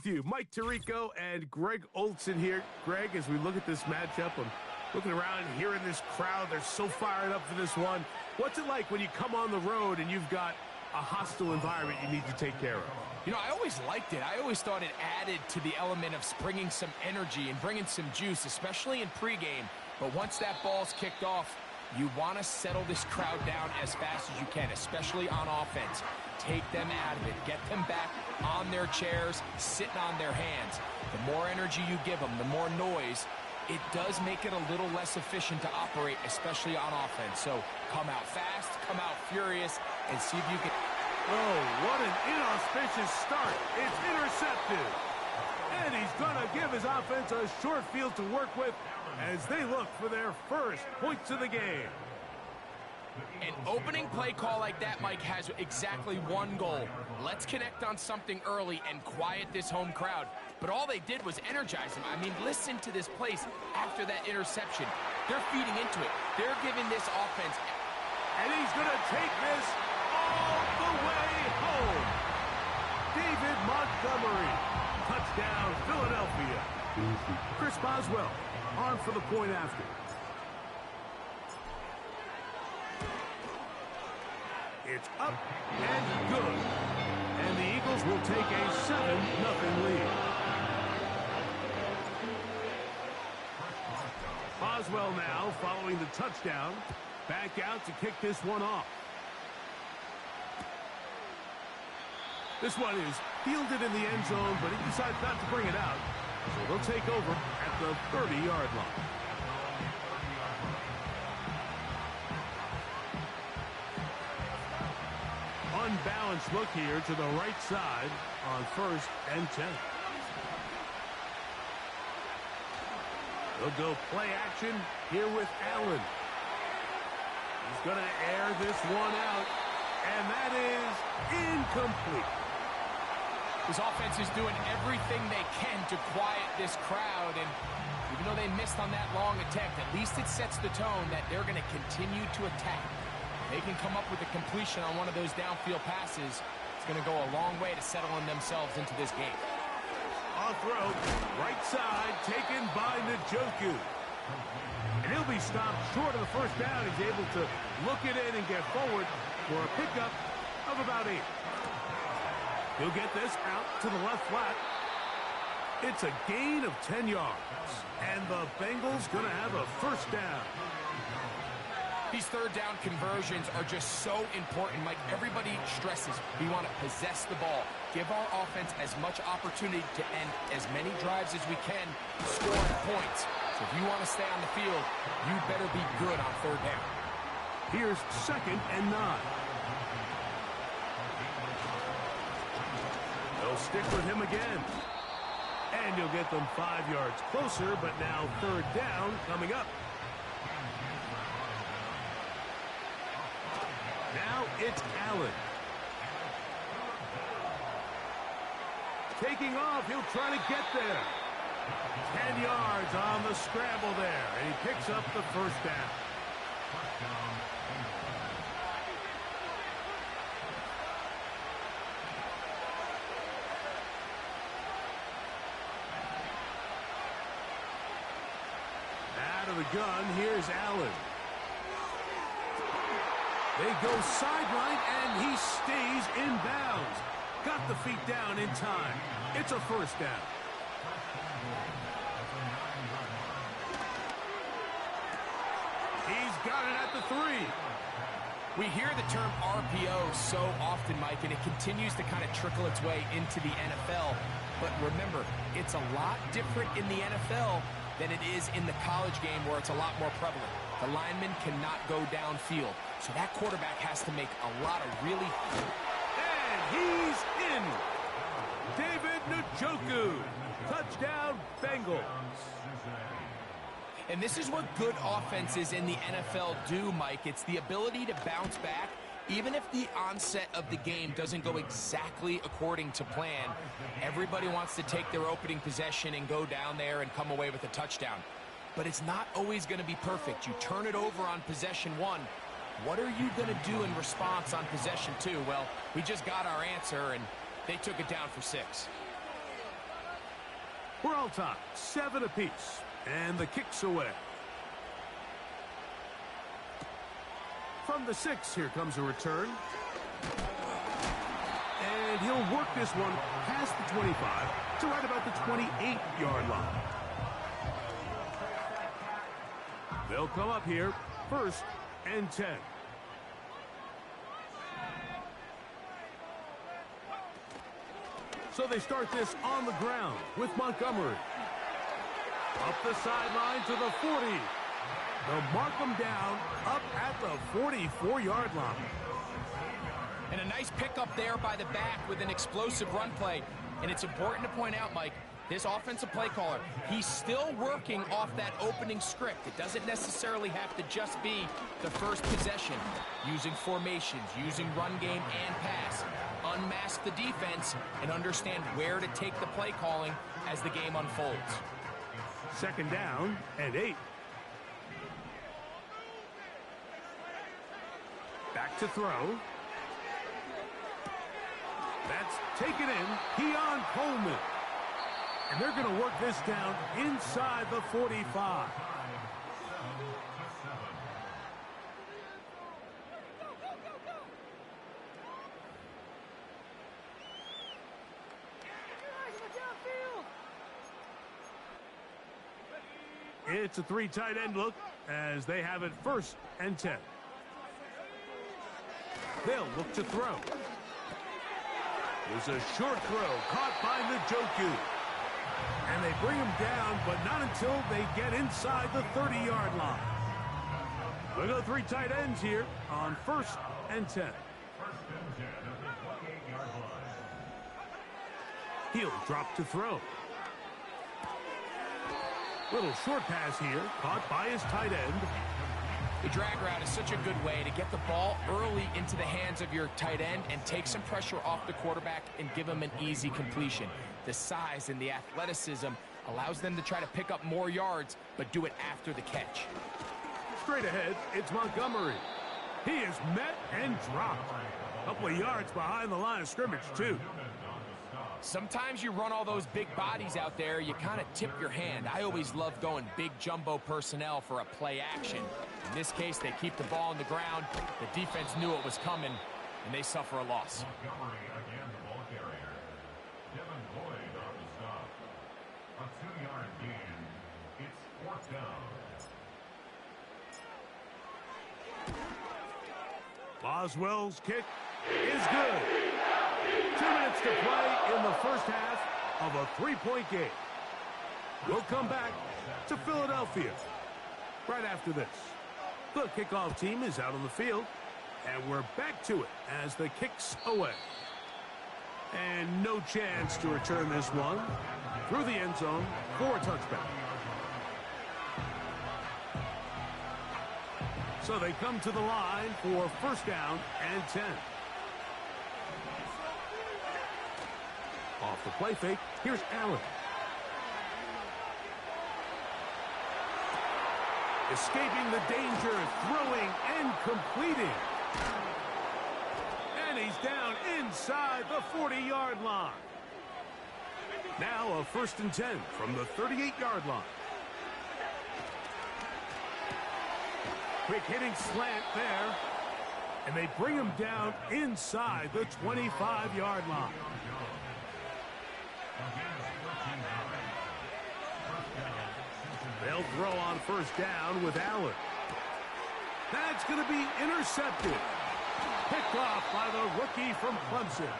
with you. Mike Tirico and Greg Olson here. Greg, as we look at this matchup, I'm looking around and hearing this crowd. They're so fired up for this one. What's it like when you come on the road and you've got a hostile environment you need to take care of? You know, I always liked it. I always thought it added to the element of bringing some energy and bringing some juice, especially in pregame. But once that ball's kicked off, you want to settle this crowd down as fast as you can, especially on offense. Take them out of it. Get them back on their chairs, sitting on their hands. The more energy you give them, the more noise, it does make it a little less efficient to operate, especially on offense. So come out fast, come out furious, and see if you can... Oh, what an inauspicious start. It's intercepted. And he's going to give his offense a short field to work with as they look for their first points of the game. An opening play call like that, Mike, has exactly one goal. Let's connect on something early and quiet this home crowd. But all they did was energize them. I mean, listen to this place after that interception. They're feeding into it. They're giving this offense. And he's going to take this all the way home. David Montgomery. Touchdown, Philadelphia. Chris Boswell on for the point after. It's up and good. And the Eagles will take a 7-0 lead. Boswell now following the touchdown. Back out to kick this one off. This one is fielded in the end zone, but he decides not to bring it out. So they'll take over at the 30-yard line. Unbalanced look here to the right side on 1st and 10. They'll go play action here with Allen. He's going to air this one out, and that is incomplete. This offense is doing everything they can to quiet this crowd, and even though they missed on that long attempt, at least it sets the tone that they're going to continue to attack. They can come up with a completion on one of those downfield passes. It's going to go a long way to settling themselves into this game. Off road, right side, taken by Njoku. And he'll be stopped short of the first down. He's able to look it in and get forward for a pickup of about 8. He'll get this out to the left flat. It's a gain of 10 yards. And the Bengals going to have a first down. These third down conversions are just so important. Like everybody stresses, we want to possess the ball. Give our offense as much opportunity to end as many drives as we can, scoring points. So if you want to stay on the field, you better be good on third down. Here's 2nd and 9. They'll stick with him again. And you'll get them 5 yards closer, but now 3rd down coming up. Now it's Allen. Taking off, he'll try to get there. 10 yards on the scramble there, and he picks up the first down. Out of the gun, here's Allen. They go sideline, and he stays in bounds. Got the feet down in time. It's a first down. He's got it at the 3. We hear the term RPO so often, Mike, and it continues to kind of trickle its way into the NFL. But remember, it's a lot different in the NFL than it is in the college game where it's a lot more prevalent. The lineman cannot go downfield, so that quarterback has to make a lot of really... And he's in! David Njoku. Touchdown, Bengals. And this is what good offenses in the NFL do, Mike. It's the ability to bounce back, even if the onset of the game doesn't go exactly according to plan. Everybody wants to take their opening possession and go down there and come away with a touchdown. But it's not always going to be perfect. You turn it over on possession 1. What are you going to do in response on possession 2? Well, we just got our answer, and they took it down for 6. We're all tied, 7 apiece, and the kick's away. From the 6, here comes a return. And he'll work this one past the 25 to right about the 28-yard line. They'll come up here, 1st and 10. So they start this on the ground with Montgomery. Up the sideline to the 40. They'll mark them down up at the 44-yard line. And a nice pickup there by the back with an explosive run play. And it's important to point out, Mike, this offensive play caller, he's still working off that opening script. It doesn't necessarily have to just be the first possession. Using formations, using run game and pass. Unmask the defense and understand where to take the play calling as the game unfolds. 2nd down and 8. Back to throw. That's taken in. Keon Coleman. And they're going to work this down inside the 45. It's a 3 tight end look as they have it 1st and 10. They'll look to throw. There's a short throw caught by Njoku. And they bring him down, but not until they get inside the 30-yard line. We'll go 3 tight ends here on 1st and 10. He'll drop to throw. Little short pass here, caught by his tight end. The drag route is such a good way to get the ball early into the hands of your tight end and take some pressure off the quarterback and give him an easy completion. The size and the athleticism allows them to try to pick up more yards, but do it after the catch. Straight ahead, it's Montgomery. He is met and dropped. A couple of yards behind the line of scrimmage, too. Sometimes you run all those big bodies out there, you kind of tip your hand. I always love going big jumbo personnel for a play action. In this case, they keep the ball on the ground. The defense knew it was coming, and they suffer a loss. Montgomery again, the ball carrier. Devin Lloyd on the stop. A 2-yard gain. It's 4th down. Boswell's kick is good. 2 minutes to play in the 1st half of a 3-point game. We'll come back to Philadelphia right after this. The kickoff team is out on the field, and we're back to it as the kick's away. And no chance to return this one through the end zone for a touchback. So they come to the line for 1st down and 10. Off the play fake, here's Allen. Escaping the danger, throwing and completing. And he's down inside the 40-yard line. Now a 1st and 10 from the 38-yard line. Quick hitting slant there. And they bring him down inside the 25-yard line. They'll throw on 1st down with Allen. That's going to be intercepted. Picked off by the rookie from Clemson.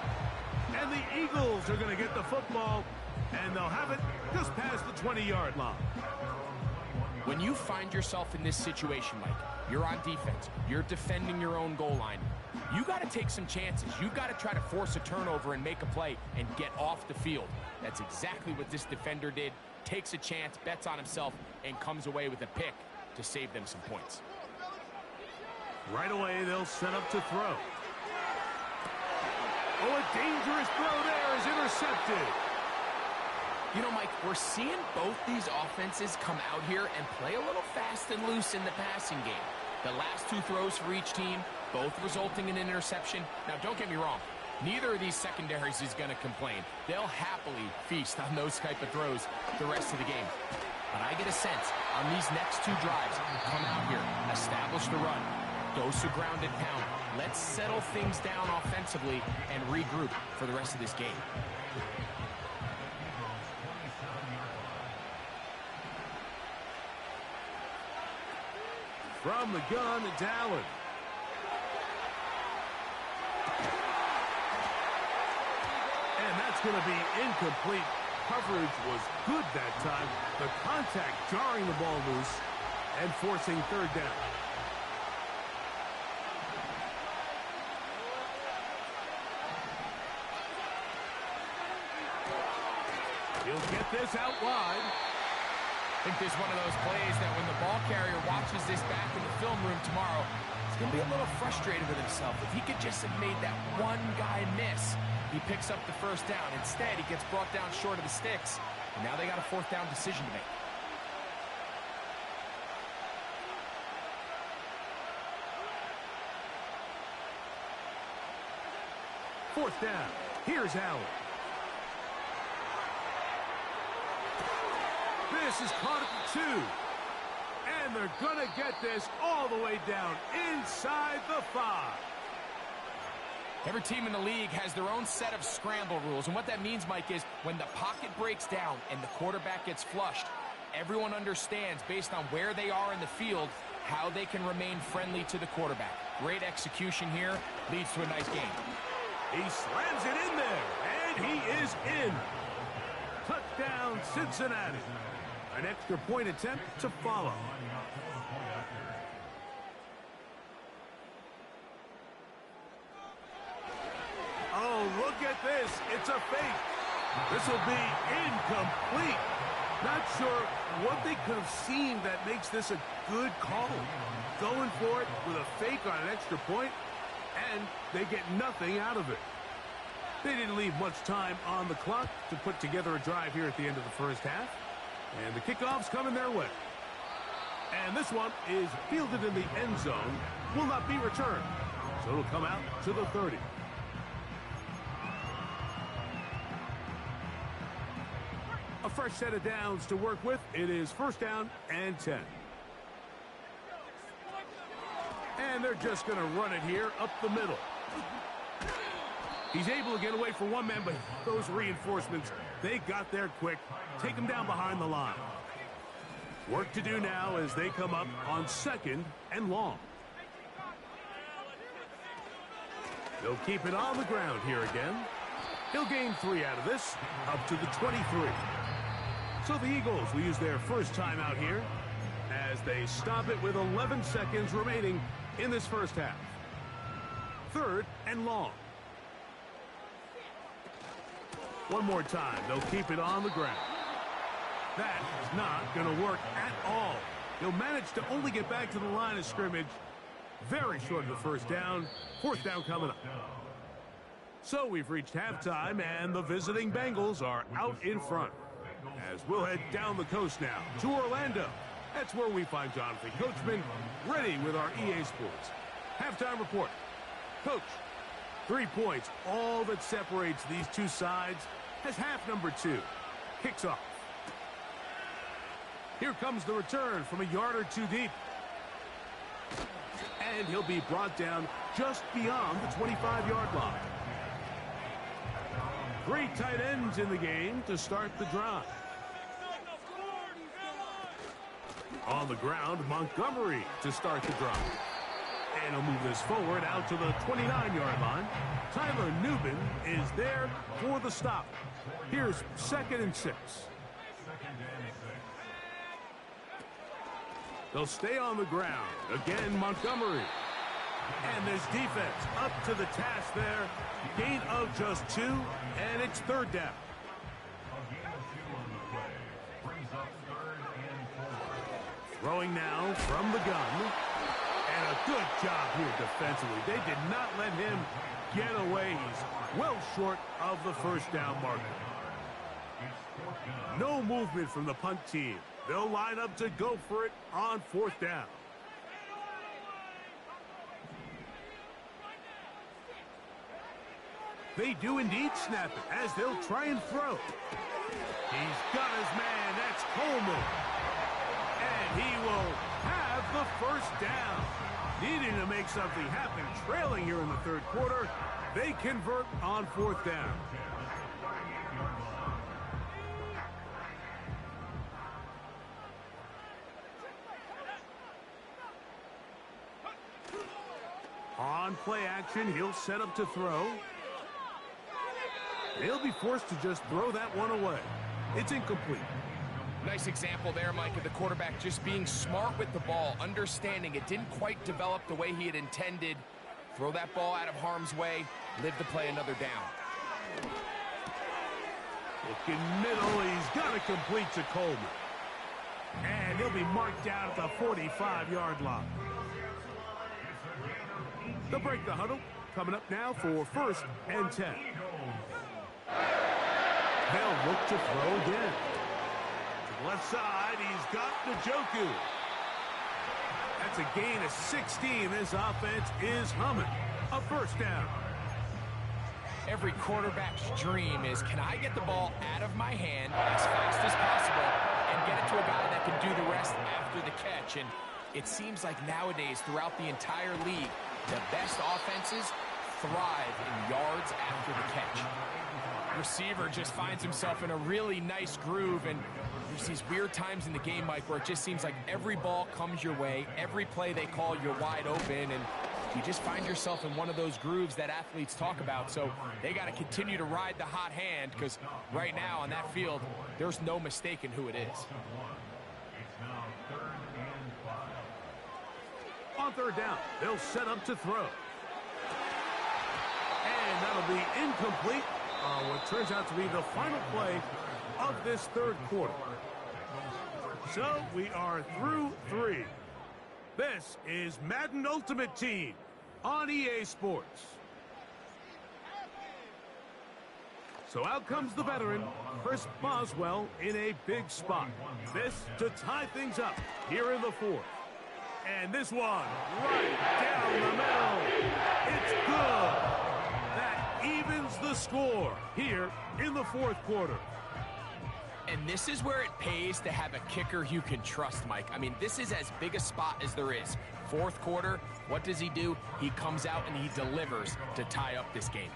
And the Eagles are going to get the football, and they'll have it just past the 20-yard line. When you find yourself in this situation, Mike, you're on defense, you're defending your own goal line, you got to take some chances. You've got to try to force a turnover and make a play and get off the field. That's exactly what this defender did. Takes a chance, bets on himself, and comes away with a pick to save them some points. Right away, they'll set up to throw. Oh, a dangerous throw there is intercepted. You know, Mike, we're seeing both these offenses come out here and play a little fast and loose in the passing game. The last 2 throws for each team, both resulting in an interception. Now, don't get me wrong. Neither of these secondaries is going to complain. They'll happily feast on those type of throws the rest of the game. But I get a sense on these next two drives, come out here, establish the run, go to ground and pound. Let's settle things down offensively and regroup for the rest of this game. From the gun, it's Allen. And that's going to be incomplete. Coverage was good that time. The contact jarring the ball loose and forcing third down. He'll get this out wide. I think this is one of those plays that when the ball carrier watches this back in the film room tomorrow, he's going to be a little frustrated with himself. If he could just have made that one guy miss, he picks up the first down. Instead, he gets brought down short of the sticks, and now they got a fourth down decision to make. Fourth down. Here's Allen. This is caught at the 2. And they're going to get this all the way down inside the 5. Every team in the league has their own set of scramble rules. And what that means, Mike, is when the pocket breaks down and the quarterback gets flushed, everyone understands, based on where they are in the field, how they can remain friendly to the quarterback. Great execution here. Leads to a nice game. He slams it in there, and he is in. Touchdown, Cincinnati. An extra point attempt to follow. Oh, look at this. It's a fake. This will be incomplete. Not sure what they could have seen that makes this a good call. Going for it with a fake on an extra point, and they get nothing out of it. They didn't leave much time on the clock to put together a drive here at the end of the first half. And the kickoff's coming their way. And this one is fielded in the end zone. Will not be returned. So it'll come out to the 30. A fresh set of downs to work with. It is first down and 10. And they're just going to run it here up the middle. He's able to get away for one man, but those reinforcements, they got there quick. Take him down behind the line. Work to do now as they come up on second and long. They'll keep it on the ground here again. He'll gain 3 out of this, up to the 23. So the Eagles will use their first time out here as they stop it with 11 seconds remaining in this first half. Third and long. One more time. They'll keep it on the ground. That is not going to work at all. He'll manage to only get back to the line of scrimmage. Very short of the first down. Fourth down coming up. So we've reached halftime, and the visiting Bengals are out in front. As we'll head down the coast now to Orlando. That's where we find Jonathan Coachman ready with our EA Sports halftime report. Coach, 3 points, all that separates these two sides as half number 2 kicks off. Here comes the return from a yard or 2 deep. And he'll be brought down just beyond the 25-yard line. 3 tight ends in the game to start the drive. On the ground, Montgomery to start the drive. And he'll move this forward out to the 29-yard line. Tyler Nubin is there for the stop. Here's 2nd and 6. They'll stay on the ground. Again, Montgomery. And this defense up to the task there. Gain of just 2, and it's third down. Throwing now from the gun. And a good job here defensively. They did not let him get away. He's well short of the first down marker. No movement from the punt team. They'll line up to go for it on 4th down. They do indeed snap it as they'll try and throw. He's got his man. That's Coleman. And he will have the first down. Needing to make something happen, trailing here in the third quarter. They convert on fourth down. On play action, he'll set up to throw. He'll be forced to just throw that one away. It's incomplete. Nice example there, Mike, of the quarterback just being smart with the ball, understanding it didn't quite develop the way he had intended. Throw that ball out of harm's way, live to play another down. Looking middle, he's got to complete to Coleman. And he'll be marked down at the 45-yard line. They'll break the huddle. Coming up now for first and 10. They'll look to throw again. To the left side, he's got Njoku. That's a gain of 16. This offense is humming. A first down. Every quarterback's dream is, can I get the ball out of my hand as fast as possible and get it to a guy that can do the rest after the catch? And it seems like nowadays, throughout the entire league, the best offenses thrive in yards after the catch. Receiver just finds himself in a really nice groove, and there's these weird times in the game, Mike, where it just seems like every ball comes your way, every play they call, you're wide open, and you just find yourself in one of those grooves that athletes talk about. So they got to continue to ride the hot hand, because right now on that field, there's no mistaking who it is. On third down, they'll set up to throw. And that'll be incomplete on what turns out to be the final play of this third quarter. So we are through 3. This is Madden Ultimate Team on EA Sports. So out comes the veteran, Chris Boswell, in a big spot. This to tie things up here in the fourth. And this one, right down the middle. It's good. That evens the score here in the fourth quarter. And this is where it pays to have a kicker you can trust, Mike. I mean, this is as big a spot as there is. Fourth quarter, what does he do? He comes out and he delivers to tie up this game.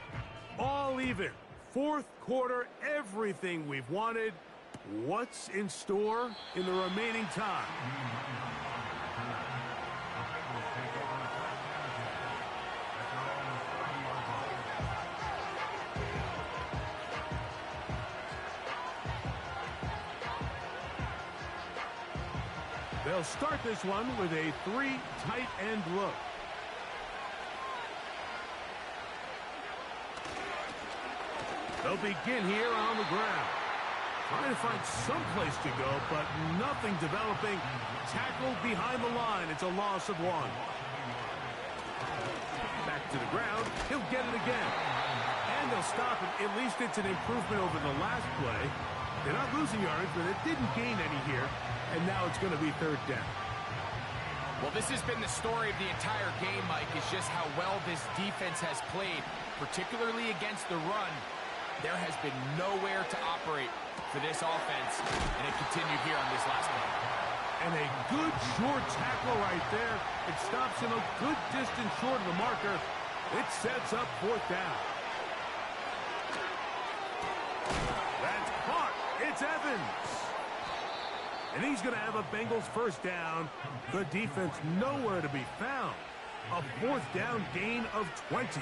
All even. Fourth quarter, everything we've wanted. What's in store in the remaining time? They'll start this one with a 3 tight end look. They'll begin here on the ground. Trying to find some place to go, but nothing developing. Tackled behind the line. It's a loss of 1. Back to the ground. He'll get it again. And they'll stop it. At least it's an improvement over the last play. They're not losing yards, but it didn't gain any here. And now it's going to be third down. Well, this has been the story of the entire game, Mike, is just how well this defense has played, particularly against the run. There has been nowhere to operate for this offense, and it continued here on this last play. And a good short tackle right there. It stops him a good distance short of the marker. It sets up fourth down. That's caught. It's Evans. And he's going to have a Bengals first down. The defense nowhere to be found. A fourth down gain of 20.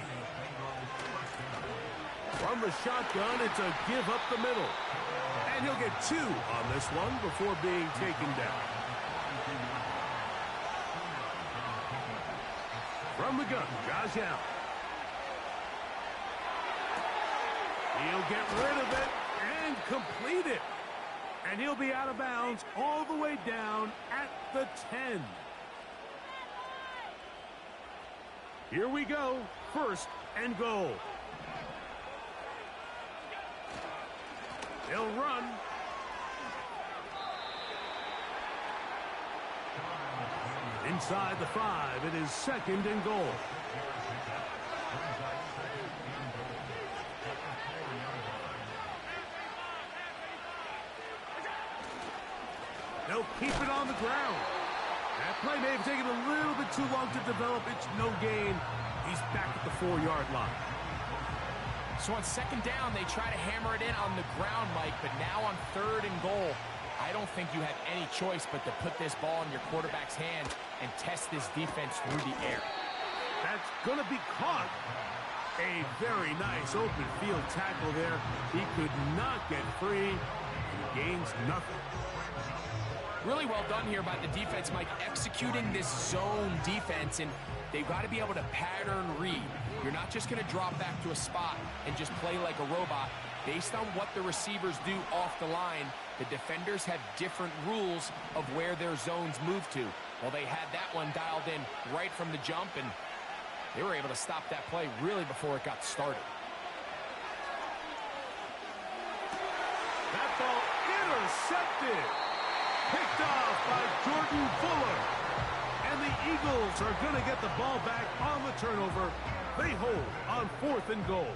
From the shotgun, it's a give up the middle. And he'll get 2 on this one before being taken down. From the gun, Josh Allen. He'll get rid of it and complete it. And he'll be out of bounds all the way down at the 10. Here we go. First and goal. They'll run. Inside the 5, it is second and goal. They'll keep it on the ground. That play may have taken a little bit too long to develop. It's no gain. He's back at the 4-yard line. So on second down, they try to hammer it in on the ground, Mike, but now on 3rd and goal, I don't think you have any choice but to put this ball in your quarterback's hand and test this defense through the air. That's going to be caught. A very nice open field tackle there. He could not get free. He gains nothing. Really well done here by the defense, Mike, executing this zone defense, and they've got to be able to pattern read. You're not just going to drop back to a spot and just play like a robot. Based on what the receivers do off the line, the defenders have different rules of where their zones move to. Well, they had that one dialed in right from the jump, and they were able to stop that play really before it got started. That ball intercepted. Picked off by Jordan Fuller. And the Eagles are going to get the ball back on the turnover. They hold on 4th and goal.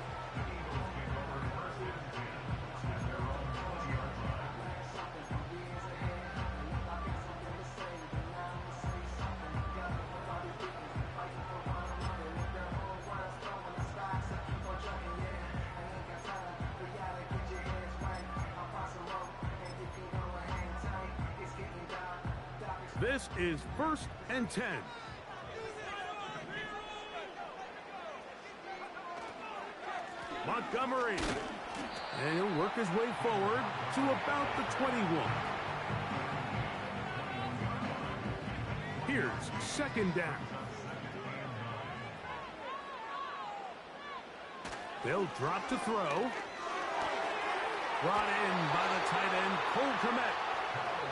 This is 1st and 10. Montgomery. And he'll work his way forward to about the 21. Here's 2nd down. They'll drop to throw. Brought in by the tight end, Cole Kmet.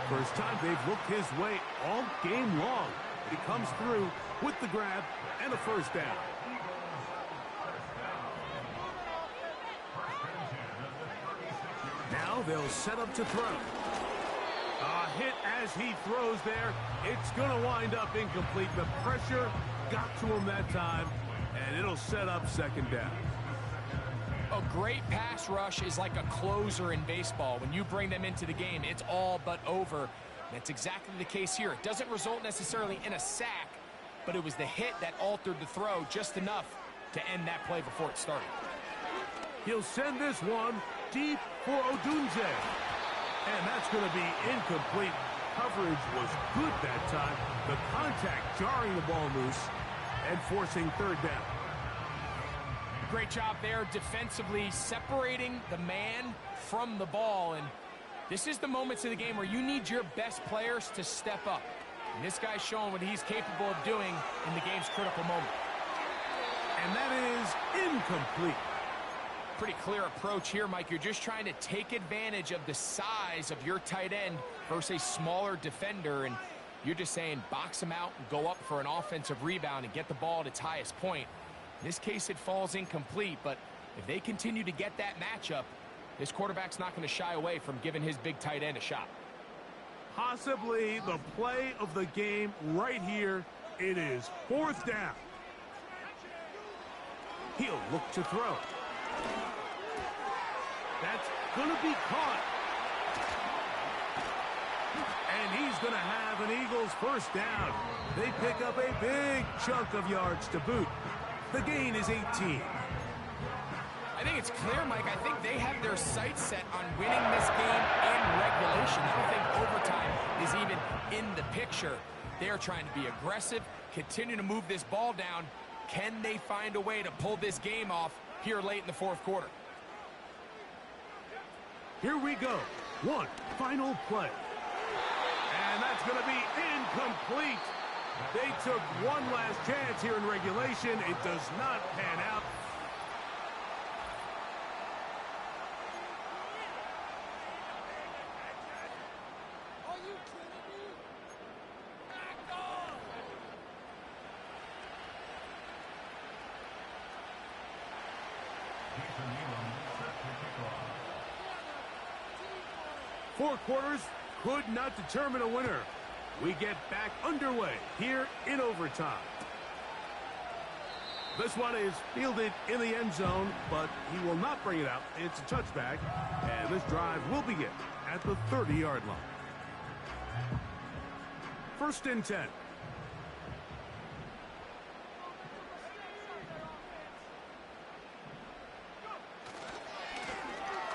First time they've looked his way all game long. He comes through with the grab and a 1st down. Now they'll set up to throw. A hit as he throws there. It's going to wind up incomplete. The pressure got to him that time, and it'll set up 2nd down. A great pass rush is like a closer in baseball. When you bring them into the game, it's all but over. That's exactly the case here. It doesn't result necessarily in a sack, but it was the hit that altered the throw just enough to end that play before it started. He'll send this one deep for Odunze. And that's going to be incomplete. Coverage was good that time. The contact jarring the ball loose and forcing 3rd down. Great job there defensively, separating the man from the ball. And this is the moments of the game where you need your best players to step up. And this guy's showing what he's capable of doing in the game's critical moment. And that is incomplete. Pretty clear approach here, Mike. You're just trying to take advantage of the size of your tight end versus a smaller defender. And you're just saying box him out and go up for an offensive rebound and get the ball at its highest point. In this case, it falls incomplete, but if they continue to get that matchup, this quarterback's not going to shy away from giving his big tight end a shot. Possibly the play of the game right here. It is 4th down. He'll look to throw. That's going to be caught. And he's going to have an Eagles 1st down. They pick up a big chunk of yards to boot. The gain is 18. I think it's clear, Mike. I think they have their sights set on winning this game in regulation. I don't think overtime is even in the picture. They are trying to be aggressive, continue to move this ball down. Can they find a way to pull this game off here late in the 4th quarter? Here we go. One final play. And that's going to be incomplete. They took one last chance here in regulation. It does not pan out. Are you kidding me? Back on! Four quarters could not determine a winner. We get back underway here in overtime. This one is fielded in the end zone, but he will not bring it out. It's a touchback, and this drive will begin at the 30-yard line. First and 10.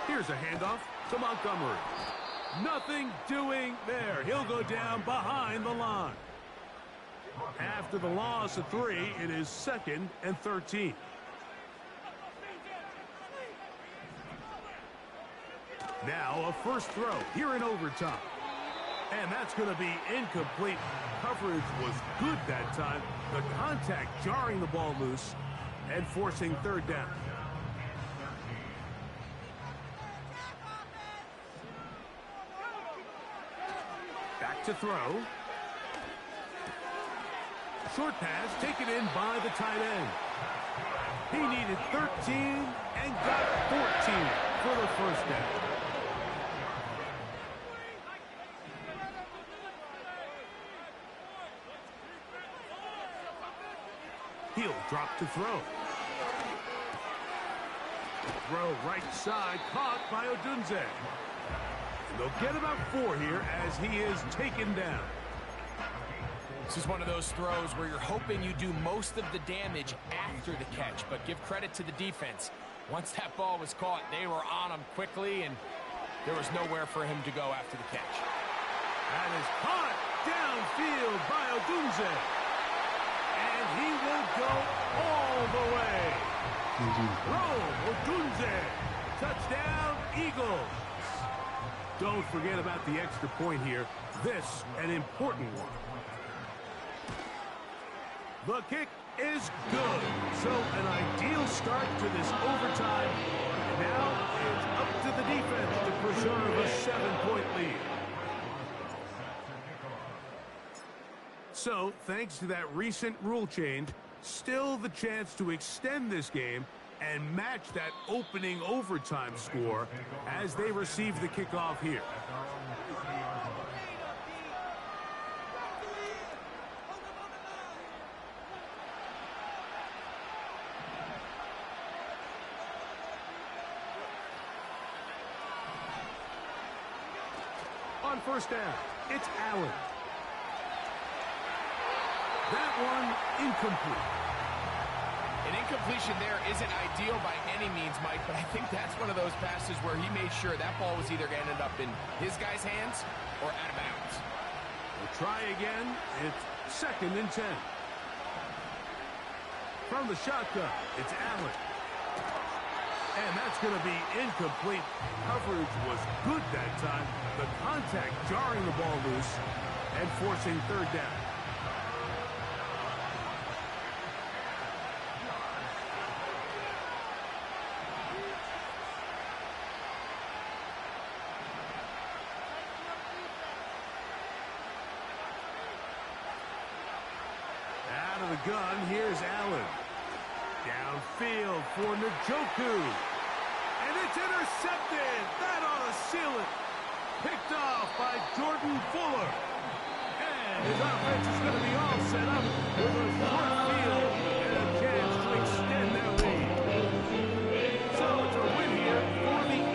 Here's a handoff to Montgomery. Nothing doing there. He'll go down behind the line. After the loss of 3, it is 2nd and 13. Now a first throw here in overtime. And that's going to be incomplete. Coverage was good that time. The contact jarring the ball loose and forcing 3rd down. Back to throw. Short pass taken in by the tight end. He needed 13 and got 14 for the first down. He'll drop to throw. Throw right side, caught by Odunze. They'll get about 4 here as he is taken down. This is one of those throws where you're hoping you do most of the damage after the catch, but give credit to the defense. Once that ball was caught, they were on him quickly, and there was nowhere for him to go after the catch. That is caught downfield by Odunze. And he will go all the way. Odunze. Touchdown, Eagles. Don't forget about the extra point here. This, an important one. The kick is good. So an ideal start to this overtime. And now it's up to the defense to preserve a 7-point lead. So, thanks to that recent rule change, still the chance to extend this game and match that opening overtime score as they receive the kickoff here. On first down, it's Allen. That one incomplete. An incompletion there isn't ideal by any means, Mike, but I think that's one of those passes where he made sure that ball was either going to end up in his guy's hands or out of bounds. We'll try again. It's 2nd and 10. From the shotgun, it's Allen. And that's going to be incomplete. Coverage was good that time. The contact jarring the ball loose and forcing 3rd down. Out of the gun, here's Allen. Downfield for Njoku. And it's intercepted. That ought to seal it. Picked off by Jordan Fuller. And his offense is going to be all set up with a short field and a chance to extend their